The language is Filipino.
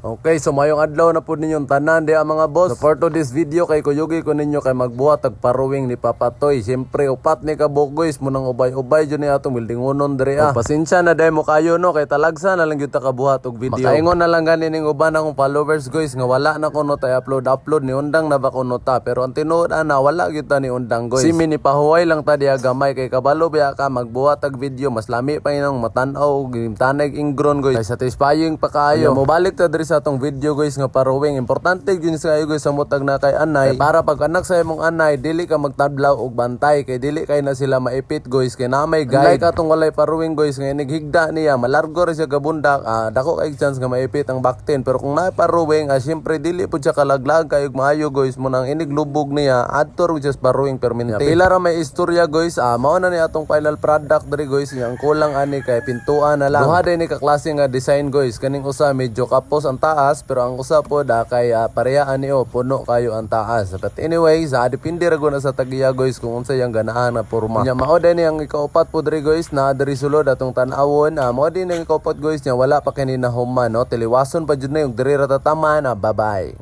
Okay, so mayong adlaw na po ninyong tanan di mga boss. So for today's video kay kuyugi ko ninyo kay magbuhat og paruwing ni Papatoy. Siyempre upat ni kabuk guys munang ubay-ubay jud ni atong buildingonon diri ah. Pasensya na dai mo kayo no kay talagsa na lang gyud ta kabuhat og video. Makaingon na lang gani ning uban akong followers guys nga wala na kuno tay upload ni undang na ba kuno ta pero ang tinuod ana wala gyud ta ni undang guys. Simi ni pahuway lang ta diha gamay kay kabalo biya ka magbuhat og video mas lami pa inang matan-aw og tanay ingron guys. Kay satisfying pa kayo. Mo balik ta diri sa atong video guys nga paruwing. Importante gyud sa kayo guys sa mutag na kay anay. Kay para pag anak sa imong anay dili ka magtadlaw og bantay kay dili kay na sila maipit guys kay na may guide. Like atong walay paruwing guys nga nighigda niya malargo ra siya gabundak dako kay chance nga maipit ang baktin pero kung na paruwing syempre dili pud siya kalaglag kay og maayo guys mo nang iniglubog niya adto ro just paruwing permanente. Pila ra may istorya guys mao na ni atong final product diri guys yang kulang ani kay pintuan na lang. Duha din ni ka klase nga design guys kaning usa medyo kapos ang taas pero ang usa po da kay parehaan niyo puno kayo ang taas. But anyway depende ra guna sa tagiya guys kung unsa yang ganahan na porma. Nya mao din ang ikaupat po diri guys na diri sulod atong tan-awon mao din ang ikaupat guys nya wala pa kini na human no tiliwason pa jud na yung diri ra tataman bye bye.